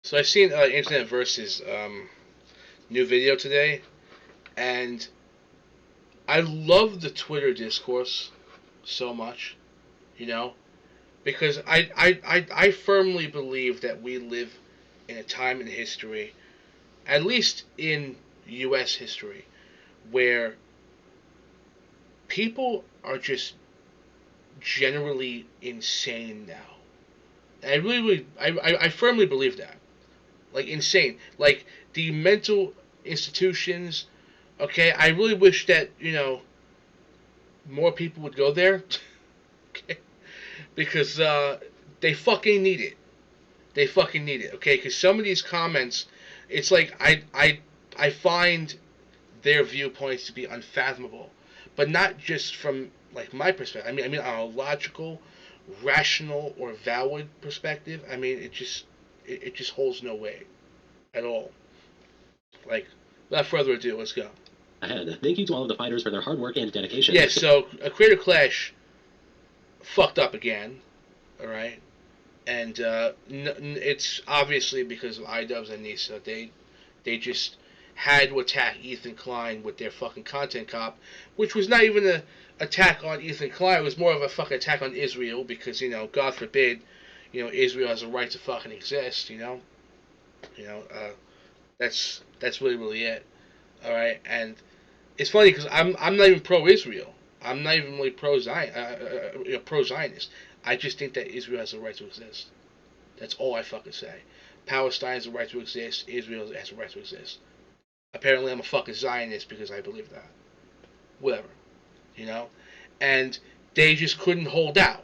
So I seen Internet Versus new video today, and I love the Twitter discourse so much, you know, because I firmly believe that we live in a time in history, at least in U.S. history, where people are just generally insane now. I firmly believe that. Like, insane. Like, the mental institutions. Okay, I really wish that, more people would go there. Okay, because they fucking need it. They fucking need it. Okay, because some of these comments, it's like I find their viewpoints to be unfathomable, but not just from like my perspective. I mean on a logical, rational, or valid perspective. I mean it just holds no weight at all. Like, without further ado, let's go. Ahead. Thank you to all of the fighters for their hard work and dedication. Yeah, so a Creator Clash fucked up again, alright? And it's obviously because of iDubbbz and Nisa. They just had to attack Ethan Klein with their fucking content cop, which was not even an attack on Ethan Klein. It was more of a fucking attack on Israel because, God forbid, Israel has a right to fucking exist. You know, that's really it. All right, and it's funny because I'm not even pro-Israel. I'm not even really pro-Zionist. I just think that Israel has a right to exist. That's all I fucking say. Palestine has a right to exist. Israel has a right to exist. Apparently, I'm a fucking Zionist because I believe that. Whatever, you know. And they just couldn't hold out.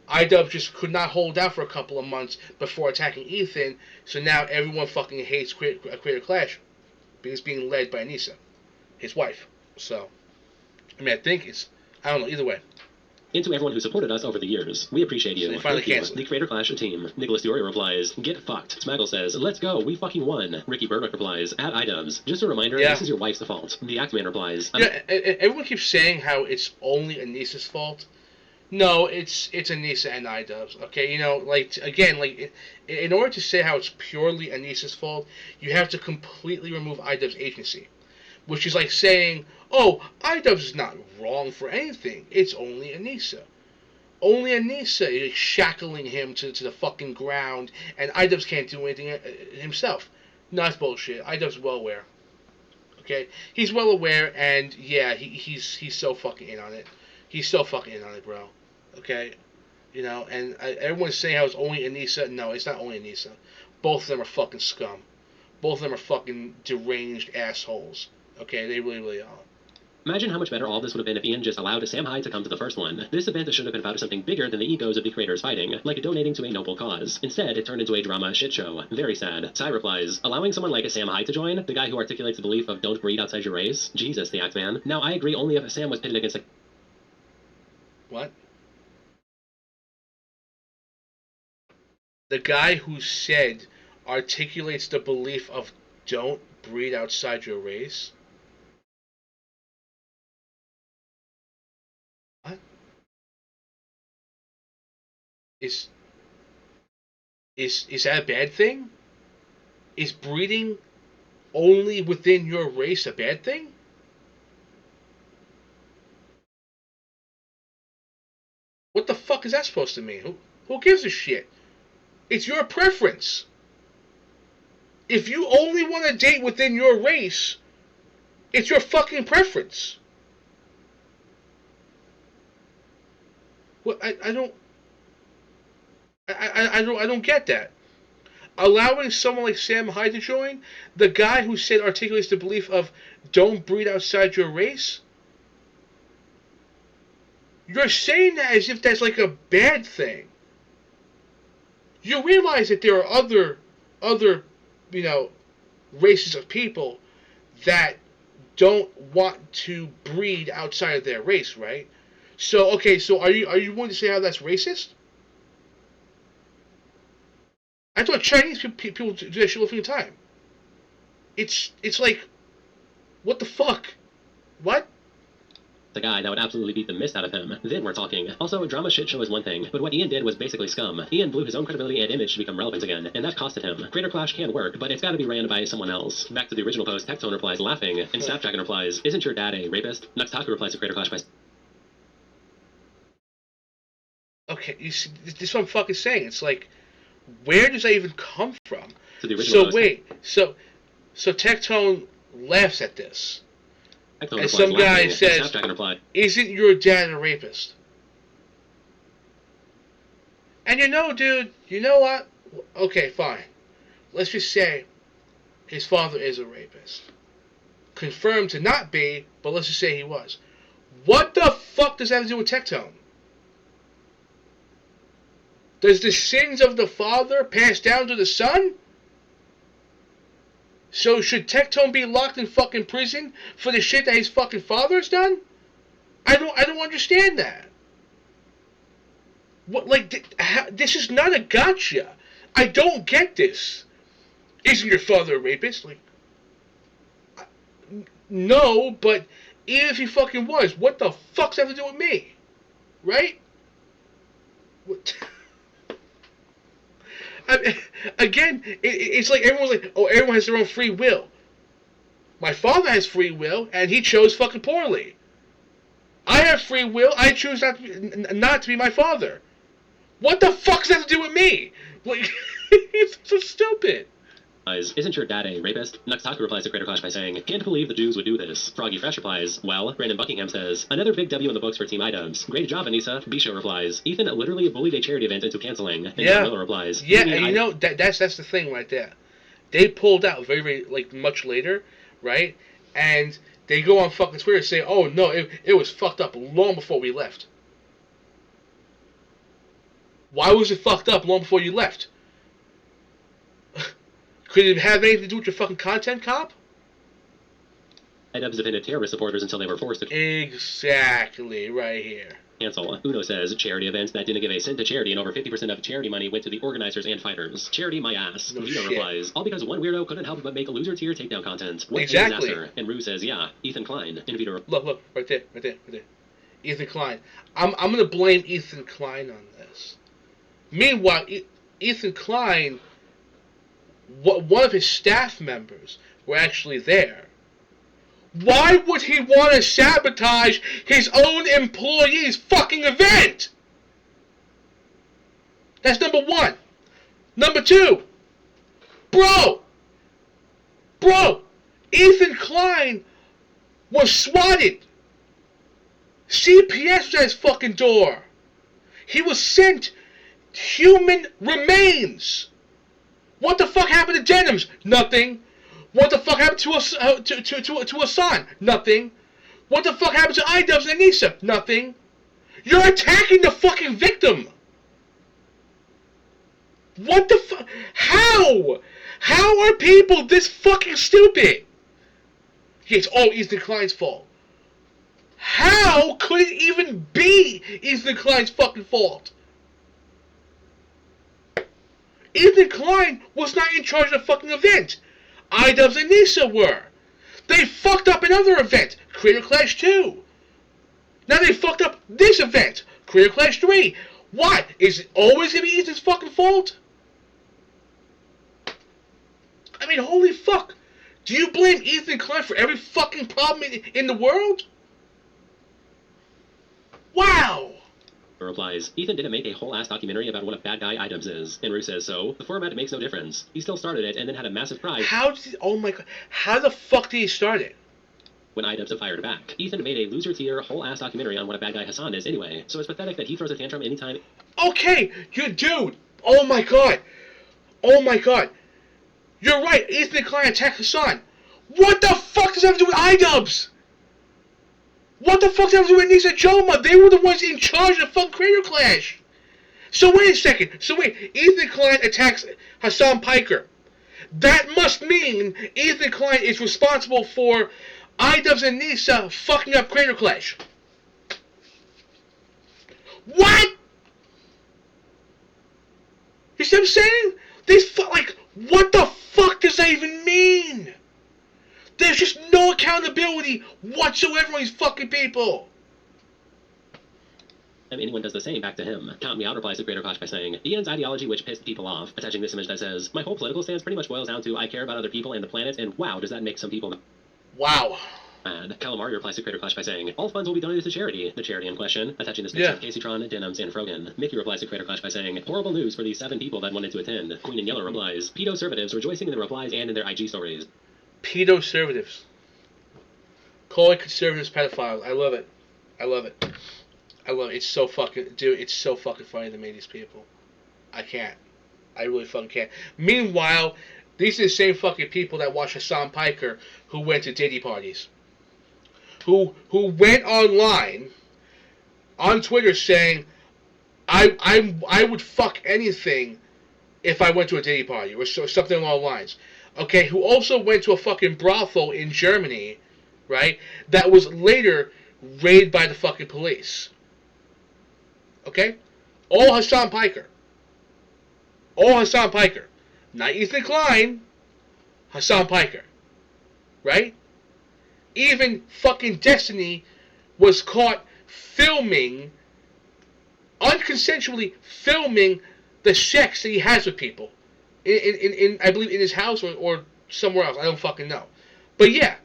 iDubbbz just could not hold out for a couple of months before attacking Ethan. So now everyone fucking hates Creator Clash because it's being led by Anissa, his wife. So, I mean, I think it's, I don't know, either way. And to everyone who supported us over the years, we appreciate you. So they finally Thank you. canceled The it. Creator Clash team. Nicholas Dury replies, "Get fucked." Smaggle says, "Let's go. We fucking won." Ricky Burbick replies, "At iDubbbz. Just a reminder, Yeah. this is your wife's fault." The Axeman replies, Everyone keeps saying how it's only Anissa's fault. No, it's Anissa and iDubbbz. Okay, like again, like in order to say how it's purely Anissa's fault, you have to completely remove iDubbbz's agency, which is like saying, oh, iDubbbz is not wrong for anything. It's only Anissa. Only Anissa is shackling him to the fucking ground, and iDubbbz can't do anything himself. No, that's bullshit. iDubbbz's well aware. Okay, he's well aware, and yeah, he's so fucking in on it. He's so fucking in on it, bro. Okay, and everyone's saying how it's only Anissa. No, it's not only Anissa. Both of them are fucking scum. Both of them are fucking deranged assholes. Okay, they really are. Imagine how much better all this would have been if Ian just allowed Sam Hyde to come to the first one. This event should have been about something bigger than the egos of the creators fighting, like donating to a noble cause. Instead, it turned into a drama shit show. Very sad. Ty replies, "Allowing someone like a Sam Hyde to join, the guy who articulates the belief of don't breed outside your race? Jesus, the Axeman. Now I agree only if Sam was pitted against a..." What? The guy who said articulates the belief of don't breed outside your race? What? Is is that a bad thing? Is breeding only within your race a bad thing? What the fuck is that supposed to mean? Who gives a shit? It's your preference. If you only want to date within your race, it's your fucking preference. What I don't I don't get that. Allowing someone like Sam Hyde to join, the guy who said articulates the belief of don't breed outside your race, you're saying that as if that's like a bad thing. You realize that there are other you know races of people that don't want to breed outside of their race, right? So okay, so are you willing to say how that's racist? I thought Chinese people do that shit all the time. It's like, what the fuck? What? the guy that would absolutely beat the mist out of him, then we're talking. Also, drama shit show is one thing, but what Ian did was basically scum. Ian blew his own credibility and image to become relevant again, and that costed him. Creator Clash can work, but it's gotta be ran by someone else. Back to the original post, Tectone replies laughing, and Snapdragon replies, isn't your dad a rapist? Nuxtaku replies to Creator Clash by... Okay, you see, this is what I'm fucking saying. It's like, where does that even come from? To the original post. Wait, so Tectone laughs at this. Tectone And some guy laughing, says, Snapdragon replied, isn't your dad a rapist? And dude, you know what? Okay, fine. Let's just say his father is a rapist. Confirmed to not be, but let's just say he was. What the fuck does that have to do with Tectone? Does the sins of the father pass down to the son? So should Tectone be locked in fucking prison for the shit that his fucking father's done? I don't understand that. What, like, this is not a gotcha. I don't get this. Isn't your father a rapist? Like, no, but even if he fucking was, what the fuck's that have to do with me? Right? What? Again, it's like everyone's like, oh, everyone has their own free will. My father has free will, and he chose fucking poorly. I have free will. I choose not to be my father. What the fuck does that have to do with me? Like, it's so stupid. Isn't your dad a rapist? Nuxtaku replies to Creator Clash by saying, can't believe the Jews would do this. Froggy Fresh replies, well. Brandon Buckingham says, another big W in the books for Team iDubbbz. Great job, Anissa. Bisho replies, Ethan literally bullied a charity event into canceling. And yeah. Miller replies, yeah, and that's the thing right there. They pulled out very, very, like, much later, right? And they go on fucking Twitter and say, oh, no, it was fucked up long before we left. Why was it fucked up long before you left? Could it have anything to do with your fucking content, cop? iDubbbz defended terrorist supporters until they were forced to... Exactly, right here. Cancel. Uno says, charity events that didn't give a cent to charity and over 50% of charity money went to the organizers and fighters. Charity my ass. No Vito shit. replies, all because one weirdo couldn't help but make a loser tier takedown content. What Exactly. a disaster. And Rue says, yeah, Ethan Klein. And Vito... Look, right there. Ethan Klein. I'm gonna blame Ethan Klein on this. Meanwhile, Ethan Klein, one of his staff members, were actually there. Why would he want to sabotage his own employee's fucking event? That's number one. Number two, bro, Ethan Klein was swatted. CPS was at his fucking door. He was sent human remains. What the fuck happened to Denims? Nothing. What the fuck happened to Hassan? Nothing. What the fuck happened to iDubbbz and Anissa? Nothing. You're attacking the fucking victim. What the fuck? How? How are people this fucking stupid? It's all Ethan Klein's fault. How could it even be Ethan Klein's fucking fault? Ethan Klein was not in charge of the fucking event. iDubbbz and Anissa were. They fucked up another event, Creator Clash 2. Now they fucked up this event, Creator Clash 3. Why? Is it always gonna be Ethan's fucking fault? I mean, holy fuck. Do you blame Ethan Klein for every fucking problem in the world? Wow. replies, Ethan didn't make a whole-ass documentary about what a bad guy iDubbbz is. And Rue says, so, the format makes no difference. He still started it and then had a massive prize. Oh my god, how the fuck did he start it? When iDubbbz fired back. Ethan made a loser-tier, whole-ass documentary on what a bad guy Hassan is anyway, so it's pathetic that he throws a tantrum anytime... Okay, you dude! Oh my god! You're right, Ethan Klein attacked Hassan. What the fuck does that have to do with iDubbbz? What the fuck does that have to do with Nisa Joma? They were the ones in charge of fucking Creator Clash. So wait a second. Ethan Klein attacks Hassan Piker. That must mean Ethan Klein is responsible for iDubbbz and Nisa fucking up Creator Clash. What? You see what I'm saying? What the fuck does that even mean? There's just no accountability whatsoever on these fucking people. and anyone does the same back to him. Count Me Out replies to Creator Clash by saying, Ian's ideology which pissed people off, attaching this image that says, my whole political stance pretty much boils down to I care about other people and the planet, and wow, does that make some people Wow. mad. Calamari replies to Creator Clash by saying, all funds will be donated to charity, the charity in question, attaching this picture of Caseytron, Denims, and Frogan. Mickey replies to Creator Clash by saying, horrible news for these 7 people that wanted to attend. Queen in Yellow replies, pedo-servatives rejoicing in the replies and in their IG stories. Pedo-servatives. Calling conservatives pedophiles. I love it. I love it. I love it. It's so fucking... Dude, it's so fucking funny to me, these people. I can't. I really fucking can't. Meanwhile, these are the same fucking people that watch Hassan Piker who went to Diddy parties. Who went online on Twitter saying, I would fuck anything if I went to a Diddy party or something along the lines. Okay, who also went to a fucking brothel in Germany, right, that was later raided by the fucking police. Okay? All Hassan Piker. All Hassan Piker. Not Ethan Klein. Hassan Piker. Right? Even fucking Destiny was caught filming, unconsensually filming the sex that he has with people. In I believe in his house or somewhere else. I don't fucking know. But yeah.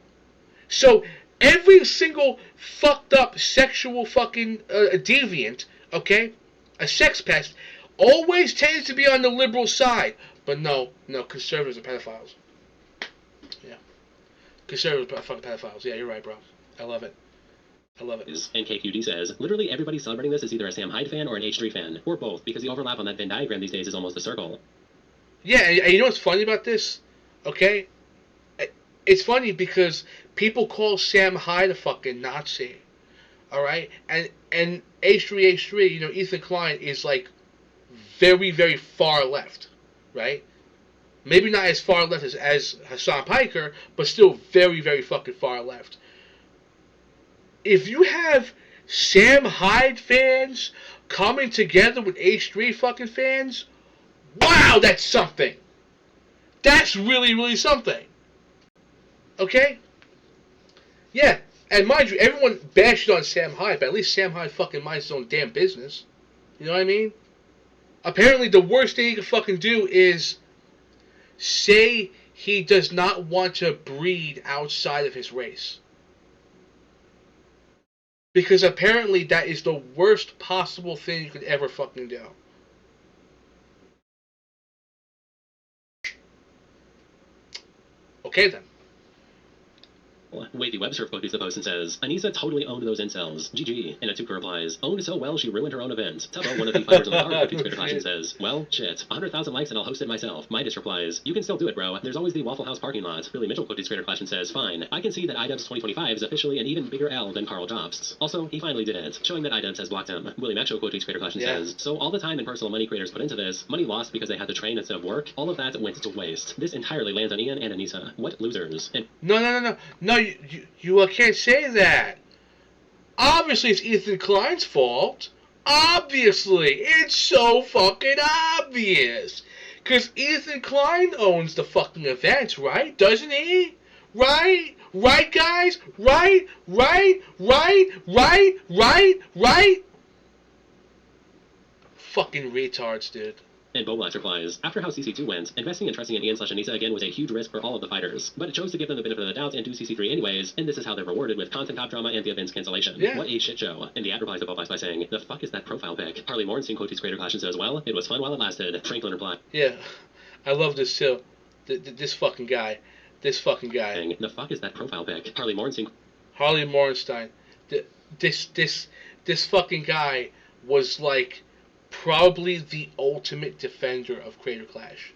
So every single fucked up sexual fucking deviant, okay, a sex pest, always tends to be on the liberal side. But no, conservatives are pedophiles. Yeah. Conservatives are fucking pedophiles. Yeah, you're right, bro. I love it. I love it. And KQD says, literally everybody celebrating this is either a Sam Hyde fan or an H3 fan, or both, because the overlap on that Venn diagram these days is almost a circle. Yeah, and you know what's funny about this? Okay? It's funny because people call Sam Hyde a fucking Nazi. Alright? And H3, you know, Ethan Klein is like very, very far left. Right? Maybe not as far left as Hassan Piker, but still very, very fucking far left. If you have Sam Hyde fans coming together with H3 fucking fans, wow, that's something. That's really, really something. Okay? Yeah, and mind you, everyone bashed on Sam Hyde, but at least Sam Hyde fucking minds his own damn business. You know what I mean? Apparently the worst thing he can fucking do is say he does not want to breed outside of his race. Because apparently that is the worst possible thing you could ever fucking do. Okay then. Wavy Webster quotes the post and says, Anissa totally owned those incels. GG. And Atuka replies, owned so well she ruined her own event. Tubbo, one of the fighters on the card, quotes Creator Clash and says, well, shit. 100,000 likes and I'll host it myself. Midas replies, you can still do it, bro. There's always the Waffle House parking lot. Billy Mitchell quotes Creator Clash and says, fine. I can see that IDubbbz 2025 is officially an even bigger L than Carl Jobst's. Also, he finally did it, showing that IDubbbz has blocked him. Willie Macho quotes Creator Clash and says, so all the time and personal money creators put into this, money lost because they had to train instead of work, all of that went to waste. This entirely lands on Ian and Anissa. What losers. And No, you can't say that. Obviously, it's Ethan Klein's fault. Obviously. It's so fucking obvious. Because Ethan Klein owns the fucking event, right? Doesn't he? Right? Right, guys? Right? Fucking retards, dude. And Boblax replies, after how CC2 went, investing and trusting in Ian/Anissa again was a huge risk for all of the fighters, but it chose to give them the benefit of the doubt and do CC3 anyways, and this is how they're rewarded with content cop drama and the event's cancellation. Yeah. What a shit show. And the ad replies to Boblax by saying, the fuck is that profile pic? Harley Morenstein quotes Creator Clash and says, well, it was fun while it lasted. Franklin replies, Yeah, I love this too. This fucking guy. The fuck is that profile pic? Harley Morenstein. Harley Morenstein. This fucking guy was like probably the ultimate defender of Creator Clash.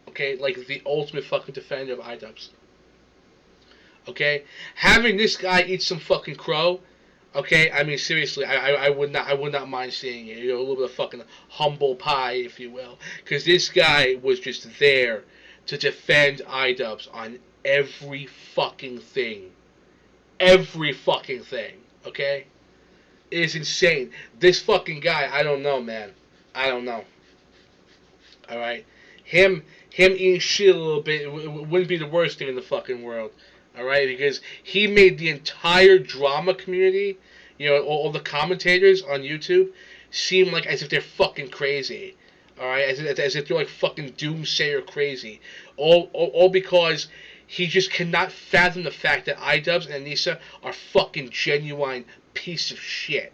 Okay, like the ultimate fucking defender of IDubbbz. Okay, having this guy eat some fucking crow. Okay, I mean seriously, I would not mind seeing it. You know, a little bit of fucking humble pie, if you will, because this guy was just there to defend IDubbbz on every fucking thing. Okay. It is insane. This fucking guy, I don't know, man. I don't know. Alright? Him eating shit a little bit wouldn't be the worst thing in the fucking world. Alright? Because he made the entire drama community You know, all the commentators on YouTube seem like as if they're fucking crazy. All right, as if they're like fucking doomsayer crazy. All because he just cannot fathom the fact that iDubbbz and Anissa are fucking genuine piece of shit.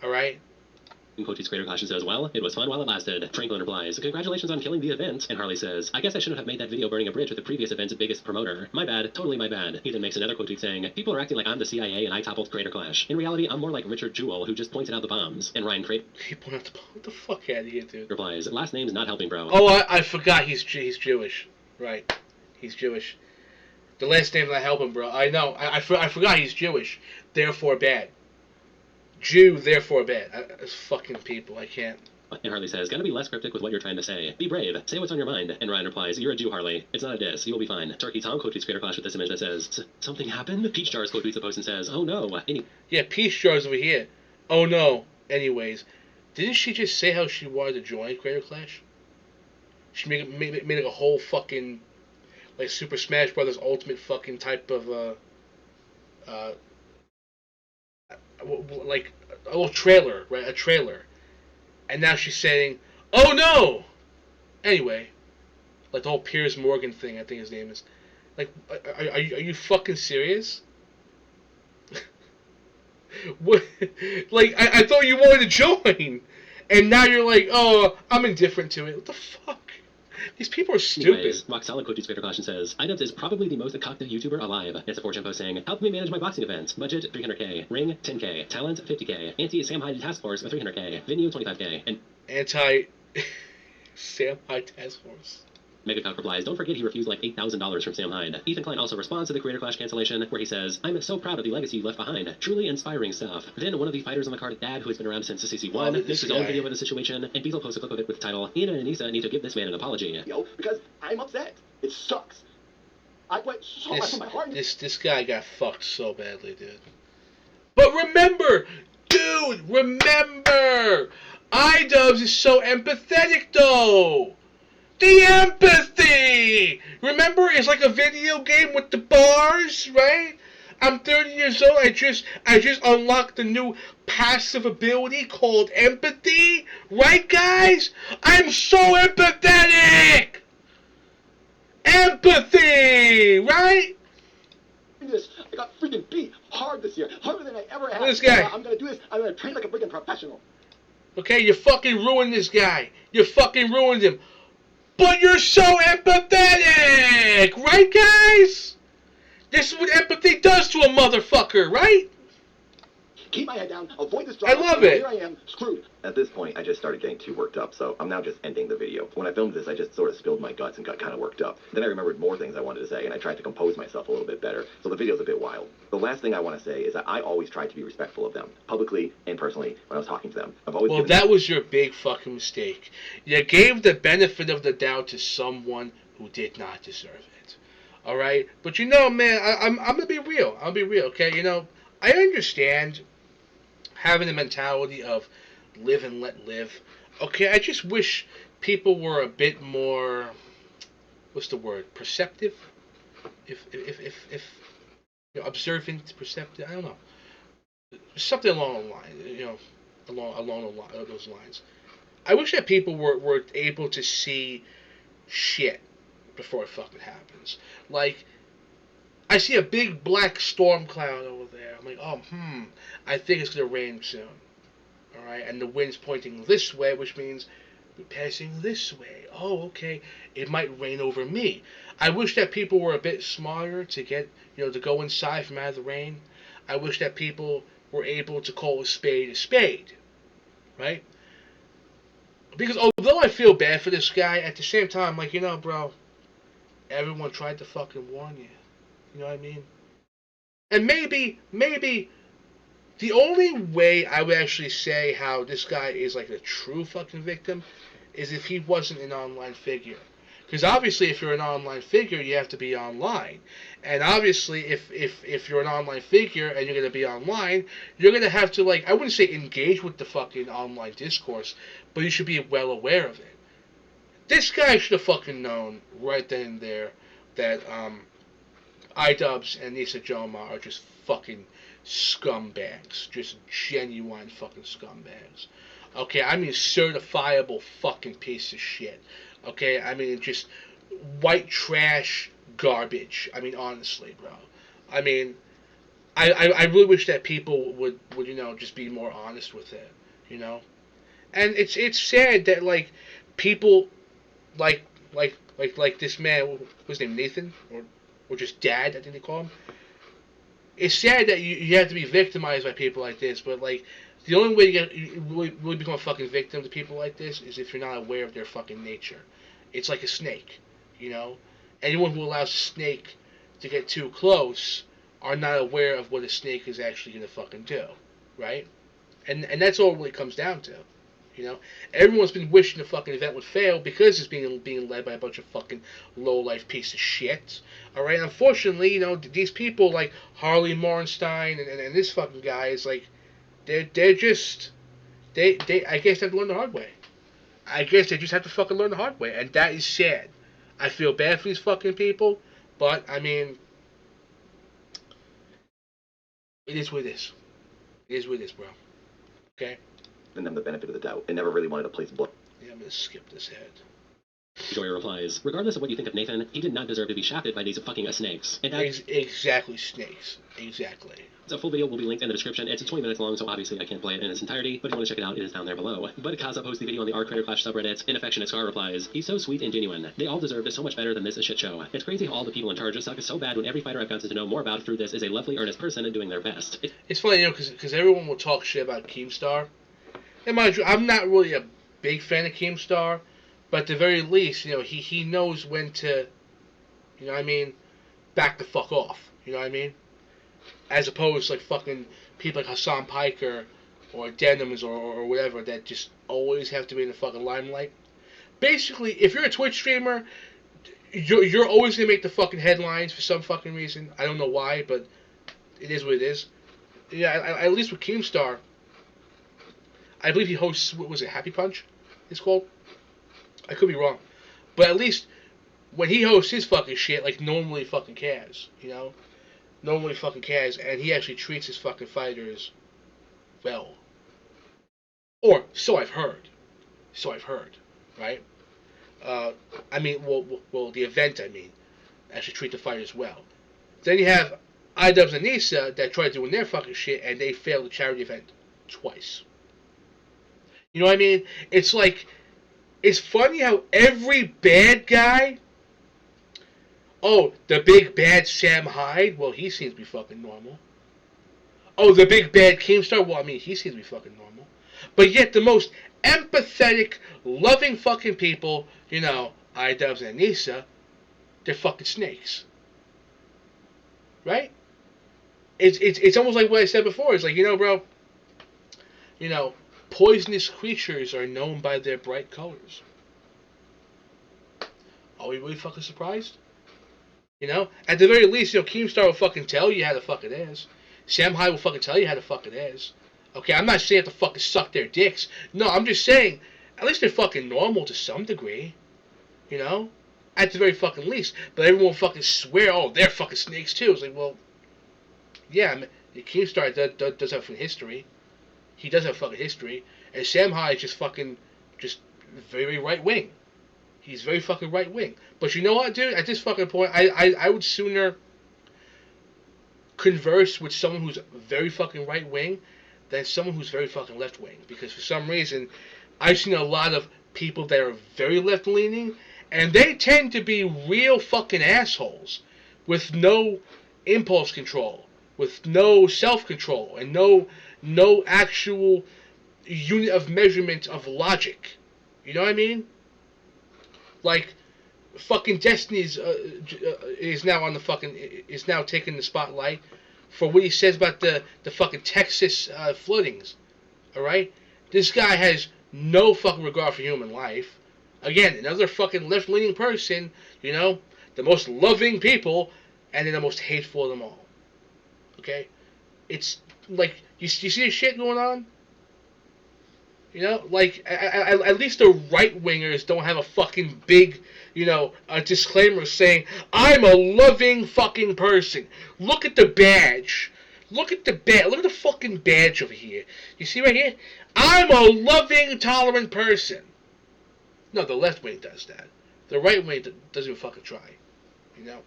All right. Cody's creator caution says, well, it was fun while it lasted. Franklin replies, congratulations on killing the event. And Harley says, I guess I shouldn't have made that video burning a bridge with the previous event's biggest promoter. My bad, totally my bad. He then makes another quote tweet saying, people are acting like I'm the CIA and I toppled Creator Clash. In reality, I'm more like Richard Jewell, who just pointed out the bombs. And Ryan Crate He pointed out the What the fuck out of here, dude? replies, last name's not helping, bro. Oh, I forgot he's Jewish. Right. He's Jewish. The last name's not helping, bro. I know. I forgot he's Jewish. Therefore bad. Jew, therefore bad. It's fucking people. I can't. And Harley says, gotta be less cryptic with what you're trying to say. Be brave. Say what's on your mind. And Ryan replies, you're a Jew, Harley. It's not a diss. You'll be fine. Turkey Tom quote tweets Creator Clash with this image that says, something happened? Peach Jars quote tweets the post and says, oh no. Yeah, Peach Jars over here. Oh no. Anyways, didn't she just say how she wanted to join Creator Clash? She made like a whole fucking like Super Smash Brothers Ultimate fucking type of like a little trailer, right? A trailer. And now she's saying, "Oh no!" Anyway, like the whole Piers Morgan thing, I think his name is. Like, are you fucking serious? What? Like, I thought you wanted to join, and now you're like, "Oh, I'm indifferent to it." What the fuck? These people are stupid. Anyways, Rock Solid quote tweets Creator Clash and says, iDubbbz is probably the most cocked YouTuber alive. It's a 4chan post saying, help me manage my boxing events. Budget 300k, ring 10k, talent 50k, anti-Sam Hyde task force 300k, venue 25k, and Sam Hyde task force. Megacock replies, don't forget he refused like $8,000 from Sam Hyde. Ethan Klein also responds to the Creator Clash cancellation, where he says, I'm so proud of the legacy you left behind. Truly inspiring stuff. Then one of the fighters on the card, Dad, who has been around since CC1, makes his own video of the situation, and Beazle posts a clip of it with the title, Ina and Anissa need to give this man an apology. Yo, because I'm upset. It sucks. I went so much from my heart. This guy got fucked so badly, dude. But remember, dude, remember, iDubbbz is so empathetic, though. The empathy! Remember, it's like a video game with the bars, right? I'm 30 years old. I just unlocked the new passive ability called empathy, right, guys? I'm so empathetic. Empathy, right? I got freaking beat hard this year, harder than I ever have. This guy. I'm gonna do this. I'm gonna train like a freaking professional. Okay, you fucking ruined this guy. You fucking ruined him. But you're so empathetic, right, guys? This is what empathy does to a motherfucker, right? Keep my head down, avoid this drama. I love it. Here I am, screwed. At this point, I just started getting too worked up, so I'm now just ending the video. When I filmed this, I just sort of spilled my guts and got kind of worked up. Then I remembered more things I wanted to say, and I tried to compose myself a little bit better, so the video's a bit wild. The last thing I want to say is that I always tried to be respectful of them, publicly and personally, when I was talking to them. I've always Well, that was your big fucking mistake. You gave the benefit of the doubt to someone who did not deserve it. All right? But you know, man, I'm going to be real. I'll be real, okay? You know, I understand having the mentality of live and let live. Okay, I just wish people were a bit more, what's the word, perceptive? If you know, observant, perceptive, I don't know. Something along the line, you know, along those lines. I wish that people were able to see shit before it fucking happens. Like, I see a big black storm cloud over there. I'm like, oh, I think it's going to rain soon. Alright, and the wind's pointing this way, which means we're passing this way. Oh, okay, it might rain over me. I wish that people were a bit smarter to get, you know, to go inside from out of the rain. I wish that people were able to call a spade, right? Because although I feel bad for this guy, at the same time, like, you know, bro, everyone tried to fucking warn you. You know what I mean? And maybe the only way I would actually say how this guy is like a true fucking victim is if he wasn't an online figure. Because obviously if you're an online figure, you have to be online. And obviously if you're an online figure and you're going to be online, you're going to have to, like, I wouldn't say engage with the fucking online discourse, but you should be well aware of it. This guy should have fucking known right then and there that iDubbbz and Nisa Joma are just fucking scumbags, just genuine fucking scumbags. Okay, I mean certifiable fucking piece of shit. Okay, I mean just white trash garbage. I mean honestly, bro. I mean, I really wish that people would just be more honest with it, you know. And it's sad that like people like like this man, what was his name, Nathan, or just Dad, I think they call him. It's sad that you have to be victimized by people like this, but like the only way you really become a fucking victim to people like this is if you're not aware of their fucking nature. It's like a snake, you know. Anyone who allows a snake to get too close are not aware of what a snake is actually gonna fucking do, right? And that's all it really comes down to. You know, everyone's been wishing the fucking event would fail because it's being led by a bunch of fucking low life piece of shit. All right, unfortunately, you know, these people like Harley Morenstein and this fucking guy is like, they're just they I guess they have to learn the hard way. I guess they just have to fucking learn the hard way, and that is sad. I feel bad for these fucking people, but I mean, it is what it is. It is what it is, bro. Okay. And them the benefit of the doubt and never really wanted to place blood. Yeah, I'm gonna skip this head. Joyer replies, regardless of what you think of Nathan, he did not deserve to be shafted by these fucking snakes. And Exactly, snakes. Exactly. a full video will be linked in the description. It's 20 minutes long, so obviously I can't play it in its entirety, but if you want to check it out, it is down there below. But Kaza posts the video on the r/Critter Clash subreddit. Inaffectionate Scar replies, he's so sweet and genuine. They all deserve this so much better than this shit show. It's crazy how all the people in charge just suck so bad when every fighter I've gotten to know more about through this is a lovely, earnest person and doing their best. It's funny, you know, because everyone will talk shit about Keemstar. And mind you, I'm not really a big fan of Keemstar, but at the very least, you know, he knows when to, you know what I mean, back the fuck off. You know what I mean? As opposed to like fucking people like Hassan Piker or Denims or whatever that just always have to be in the fucking limelight. Basically, if you're a Twitch streamer, you're always gonna make the fucking headlines for some fucking reason. I don't know why, but it is what it is. Yeah, at least with Keemstar, I believe he hosts, what was it, Happy Punch? It's called? I could be wrong. But at least when he hosts his fucking shit, like normally fucking cares, you know? Normally fucking cares, and he actually treats his fucking fighters well. Or, so I've heard. So I've heard, right? I mean, well, the event, I mean, actually treat the fighters well. Then you have iDubbbz and Nisa that tried doing their fucking shit, and they failed the charity event twice. You know what I mean? It's like, it's funny how every bad guy, oh, the big bad Sam Hyde, well, he seems to be fucking normal. Oh, the big bad Keemstar, well, I mean, he seems to be fucking normal. But yet the most empathetic, loving fucking people, you know, iDubbbz and Nisa, they're fucking snakes. Right? It's almost like what I said before. It's like, you know, bro, you know, poisonous creatures are known by their bright colors. Are we really fucking surprised? You know? At the very least, you know, Keemstar will fucking tell you how the fuck it is. Sam Hyde will fucking tell you how the fuck it is. Okay, I'm not saying to fucking suck their dicks. No, I'm just saying, at least they're fucking normal to some degree. You know? At the very fucking least. But everyone will fucking swear, oh, they're fucking snakes too. It's like, well, yeah, I mean, Keemstar does have fucking history. He does have fucking history. And Sam Hyde is just fucking, just very right wing. He's very fucking right wing. But you know what, dude? At this fucking point, I would sooner converse with someone who's very fucking right wing than someone who's very fucking left wing. Because for some reason, I've seen a lot of people that are very left leaning, and they tend to be real fucking assholes with no impulse control, with no self control, and no actual unit of measurement of logic. You know what I mean? Like, fucking Destiny's is now on the fucking, is now taking the spotlight for what he says about the fucking Texas floodings. Alright? This guy has no fucking regard for human life. Again, another fucking left-leaning person, you know, the most loving people, and then the most hateful of them all. Okay? It's, like, you see this shit going on? You know, like, at least the right-wingers don't have a fucking big, you know, a disclaimer saying, I'm a loving fucking person. Look at the badge. Look at the badge. Look at the fucking badge over here. You see right here? I'm a loving, tolerant person. No, the left wing does that. The right wing doesn't even fucking try. You know?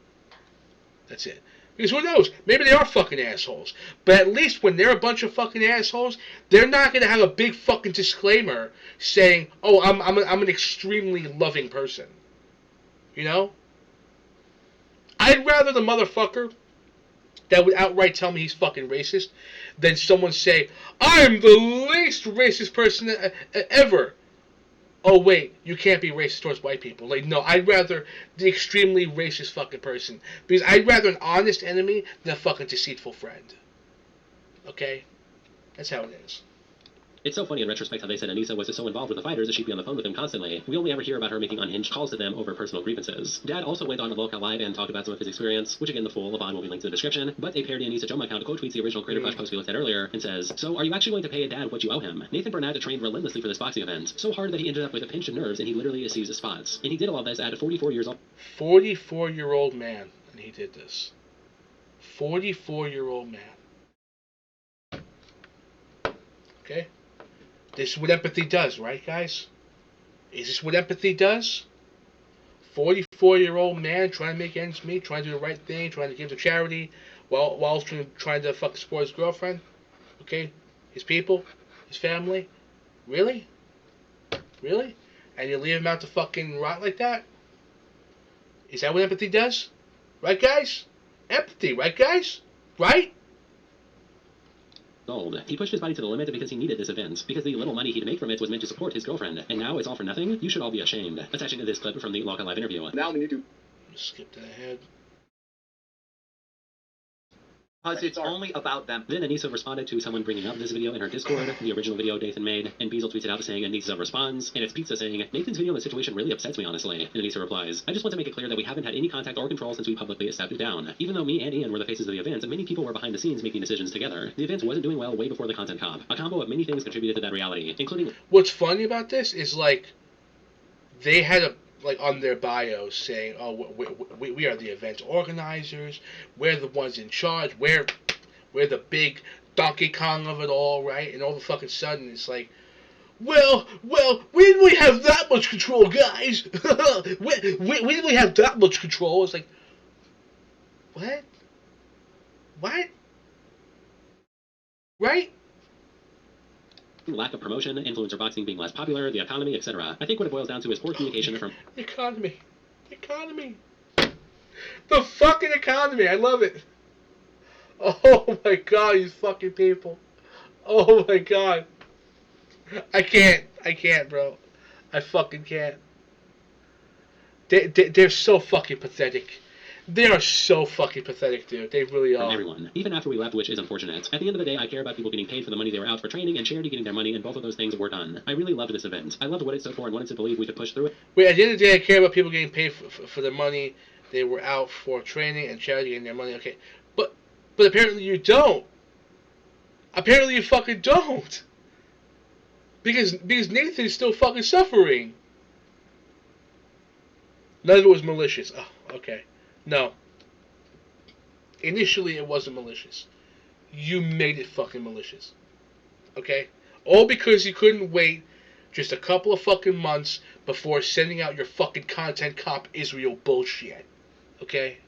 That's it. Because who knows? Maybe they are fucking assholes. But at least when they're a bunch of fucking assholes, they're not gonna have a big fucking disclaimer saying, "Oh, I'm an extremely loving person." You know? I'd rather the motherfucker that would outright tell me he's fucking racist than someone say, "I'm the least racist person ever." Oh wait, you can't be racist towards white people. Like, no, I'd rather the extremely racist fucking person. Because I'd rather an honest enemy than a fucking deceitful friend. Okay? That's how it is. It's so funny in retrospect how they said Anissa was so involved with the fighters that she'd be on the phone with them constantly. We only ever hear about her making unhinged calls to them over personal grievances. Dad also went on to Local Live and talked about some of his experience, which again the full VOD will be linked in the description, but a parody Anissa Joma account quote tweets the original Creator Clash post we looked at earlier and says, "So are you actually going to pay a dad what you owe him? Nathan Burnett trained relentlessly for this boxing event, so hard that he ended up with a pinch of nerves and he literally sees spots. And he did all of this at 44 years old." 44-year-old man, and he did this. 44-year-old man. Okay? This is what empathy does, right, guys? Is this what empathy does? 44-year-old man trying to make ends meet, trying to do the right thing, trying to give to charity, while trying to fucking support his girlfriend, okay? His people, his family. Really? Really? And you leave him out to fucking rot like that? Is that what empathy does? Right, guys? Empathy, right, guys? Right? He pushed his body to the limit because he needed this event, because the little money he'd make from it was meant to support his girlfriend, and now it's all for nothing? You should all be ashamed. Attaching to this clip from the Local Live interview. Now we need to... Skip that ahead. Because it's only about them. Then Anissa responded to someone bringing up this video in her Discord, the original video Nathan made, and Beazle tweeted out saying Anissa responds, and it's Pizza saying, "Nathan's video in this situation really upsets me, honestly." And Anissa replies, "I just want to make it clear that we haven't had any contact or control since we publicly stepped it down. Even though me and Ian were the faces of the event, many people were behind the scenes making decisions together. The event wasn't doing well way before the content cop. A combo of many things contributed to that reality, including..." What's funny about this is, like, they had a on their bios saying, "Oh, we are the event organizers. We're the ones in charge. We're the big Donkey Kong of it all, right?" And all of a fucking sudden, it's like, well, we didn't really have that much control, guys. we didn't really have that much control. It's like, what? Right? lack of promotion, influencer boxing being less popular, the economy, etc. I think what it boils down to is poor communication from... Economy. The fucking economy. I love it. Oh my god, these fucking people. Oh my god. I can't, bro. I fucking can't. They're so fucking pathetic. They are so fucking pathetic, dude. They really are. Everyone. Even after we left, which is unfortunate. At the end of the day, I care about people getting paid for the money they were out for training and charity getting their money, and both of those things were done. I really loved this event. I loved what it stood for and wanted to believe we could push through it. Wait, at the end of the day, I care about people getting paid for the money they were out for training and charity getting their money. Okay, but apparently you don't. Apparently you fucking don't. Because Nathan's still fucking suffering. None of it was malicious. Oh, okay. No. Initially, it wasn't malicious. You made it fucking malicious. Okay? All because you couldn't wait just a couple of fucking months before sending out your fucking content cop Israel bullshit. Okay?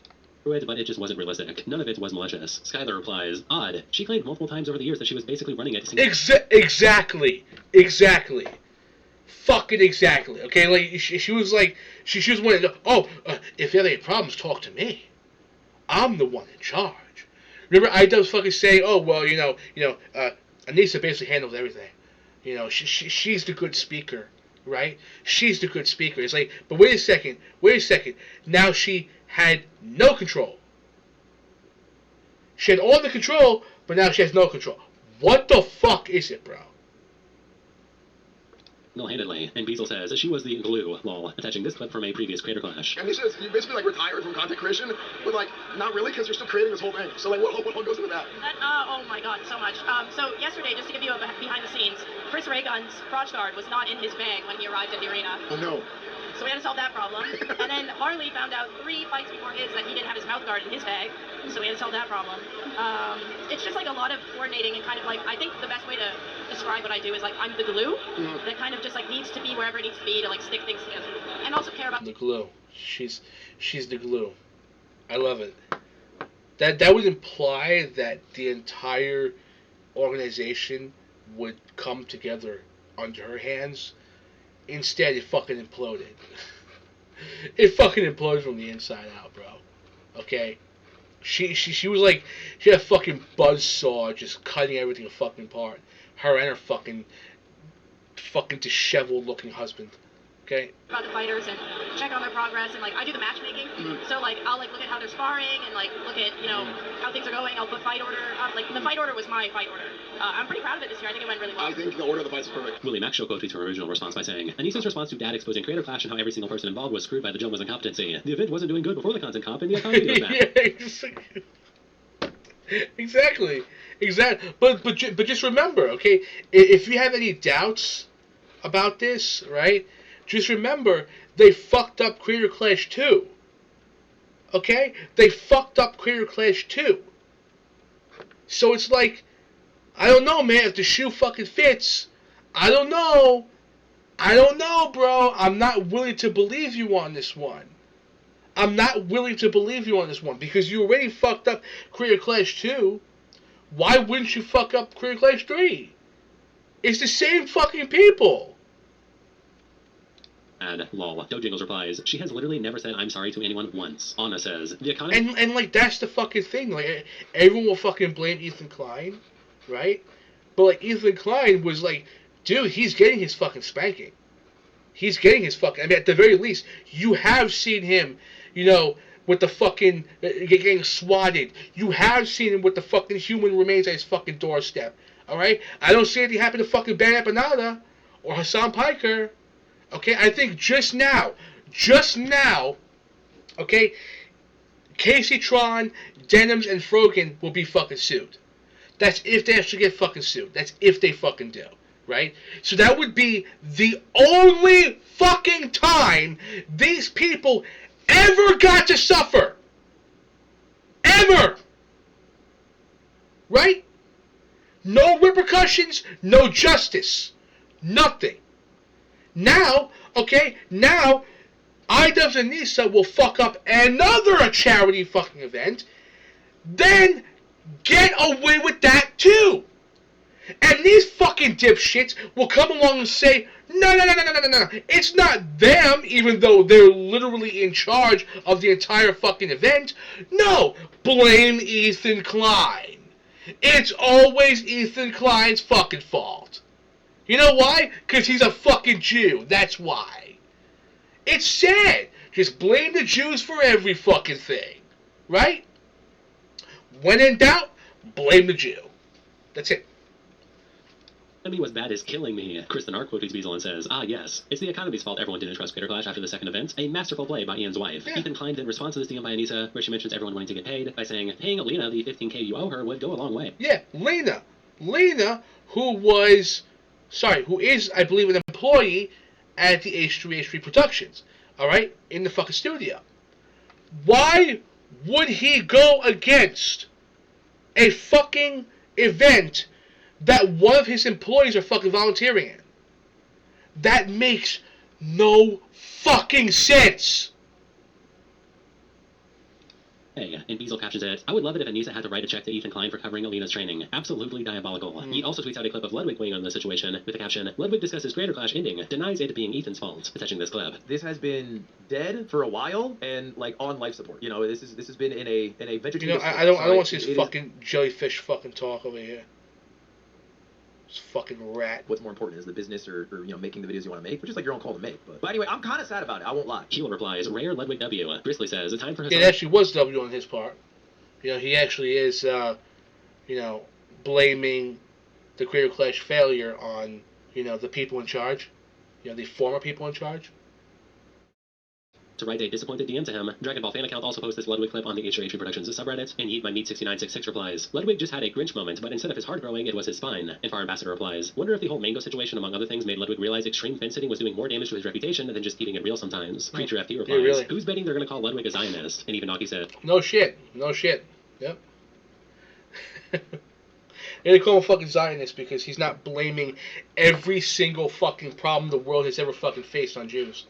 But it just wasn't realistic. None of it was malicious. Skylar replies, "Odd. She claimed multiple times over the years that she was basically running it." Exactly. Fucking exactly. Okay, like she was like she was one. If you have any problems, talk to me. I'm the one in charge. Remember, IDubbbz fucking saying, "Oh well, Anissa basically handles everything. She's the good speaker, right? She's the good speaker." It's like, but wait a second. Now she had no control. She had all the control, but now she has no control. What the fuck is it, bro? Single-handedly, and Beazle says she was the glue, lol, attaching this clip from a previous Creator Clash. And he says you basically retired from content creation, but not really, because you're still creating this whole thing. So what goes into that? Oh my god, so much. So yesterday, just to give you a behind the scenes, Chris Raygun's crotch guard was not in his bag when he arrived at the arena. Oh no. So we had to solve that problem. And then Harley found out 3 fights before his that he didn't have his mouth guard in his bag. So we had to solve that problem. It's just like a lot of coordinating and kind of like, I think the best way to describe what I do is like I'm the glue that kind of just like needs to be wherever it needs to be to like stick things together. And also care about The glue. She's the glue. I love it. That would imply that the entire organization would come together under her hands. Instead, it fucking imploded. It fucking imploded from the inside out, bro. Okay? She was like, she had a fucking buzzsaw just cutting everything fucking apart. Her and her fucking disheveled looking husband. Okay? about the fighters and check on their progress, and like I do the matchmaking. So like I'll like look at how they're sparring and like look at how things are going. I'll put fight order up. Like the fight order was my fight order. I'm pretty proud of it this year. I think it went really well. I think the order of the fights is perfect. Willie Mack show quote tweets her original response by saying, Anissa's response to Dad exposing creator clash and how every single person involved was screwed by the Jomo's incompetency. The event wasn't doing good before the content comp, and the economy goes back. Exactly. But just remember, okay, if you have any doubts about this, right, just remember they fucked up Creator Clash 2. Okay? They fucked up Creator Clash 2. So it's like, I don't know, man, if the shoe fucking fits. I don't know, bro. I'm not willing to believe you on this one. Because you already fucked up Creator Clash 2. Why wouldn't you fuck up Creator Clash 3? It's the same fucking people. And lol. Dojingles replies, she has literally never said I'm sorry to anyone once. Anna says, the economy... And like, that's the fucking thing. Like, everyone will fucking blame Ethan Klein, right? But, like, Ethan Klein was like, dude, he's getting his fucking spanking. I mean, at the very least, you have seen him, with the fucking, getting swatted. You have seen him with the fucking human remains at his fucking doorstep, alright? I don't see anything happen to fucking Ben Empanada or Hassan Piker. Okay, I think just now, okay, Casey Tron, Denims, and Frogan will be fucking sued. That's if they actually get fucking sued. That's if they fucking do, right? So that would be the only fucking time these people ever got to suffer. Ever. Right? No repercussions, no justice. Nothing. Now, iDubbbz and Nisa will fuck up another charity fucking event, then get away with that too. And these fucking dipshits will come along and say, no, it's not them, even though they're literally in charge of the entire fucking event. No, blame Ethan Klein. It's always Ethan Klein's fucking fault. You know why? Because he's a fucking Jew. That's why. It's sad. Just blame the Jews for every fucking thing. Right? When in doubt, blame the Jew. That's it. Enemy was bad is killing me. Kristen R quotes Beazle and says, yes, it's the economy's fault everyone didn't trust Creator Clash after the second event. A masterful play by Ian's wife. Yeah. Ethan Klein then responds to this DM by Anissa, where she mentions everyone wanting to get paid, by saying, paying Lena the $15K you owe her would go a long way. Yeah, Lena, who is, I believe, an employee at the H3 Productions, alright, in the fucking studio. Why would he go against a fucking event that one of his employees are fucking volunteering in? That makes no fucking sense. Hey, and Beazle captions it, I would love it if Anissa had to write a check to Ethan Klein for covering Alina's training. Absolutely diabolical. He also tweets out a clip of Ludwig weighing on the situation with the caption, Ludwig discusses Creator Clash ending, denies it being Ethan's fault. Attaching this clip. This has been dead for a while and like on life support. This has been in a vegetative. I don't want to see this fucking jellyfish fucking talk over here. This fucking rat. What's more important is the business or making the videos you want to make, which is like your own call to make. But anyway, I'm kind of sad about it. I won't lie. Keel replies, rare Ludwig W. Grizzly says, a time for his... It actually was W on his part. He actually is, blaming the Creator Clash failure on, the people in charge. The former people in charge. to write a disappointed DM to him. Dragon Ball fan account also posts this Ludwig clip on the H3H3 Productions subreddit, and Yeet My Meat 6966 replies, Ludwig just had a Grinch moment, but instead of his heart growing, it was his spine. And Far Ambassador replies, wonder if the whole mango situation, among other things, made Ludwig realize extreme fence sitting was doing more damage to his reputation than just keeping it real sometimes. Creature FT replies, really? who's betting they're gonna call Ludwig a Zionist? And even Naki said, No shit. No shit. Yep. They call him a fucking Zionist because he's not blaming every single fucking problem the world has ever fucking faced on Jews.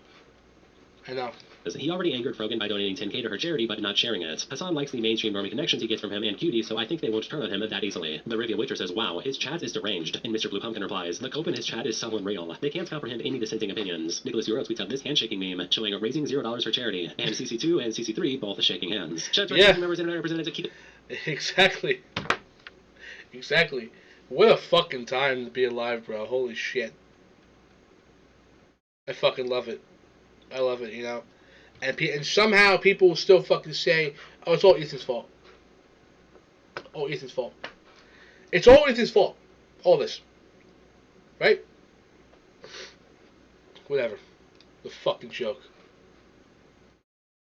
I know. he already angered Frogan by donating 10k to her charity but not sharing it. Hassan likes the mainstream normie connections he gets from him and Cutie, so I think they won't turn on him that easily. The Rivia Witcher says, wow, his chat is deranged. And Mr. Blue Pumpkin replies, the cope in his chat is so unreal. They can't comprehend any dissenting opinions. Nicholas Euro tweets out this handshaking meme showing raising $0 for charity, and CC2 and CC3 both shaking hands. Shout out to our members and representatives to keep it. Exactly. Exactly. What a fucking time to be alive, bro. Holy shit. I fucking love it. I love it, you know. And somehow people will still fucking say, oh, it's all Ethan's fault. All Ethan's fault. It's all Ethan's fault. All this. Right? Whatever. The fucking joke.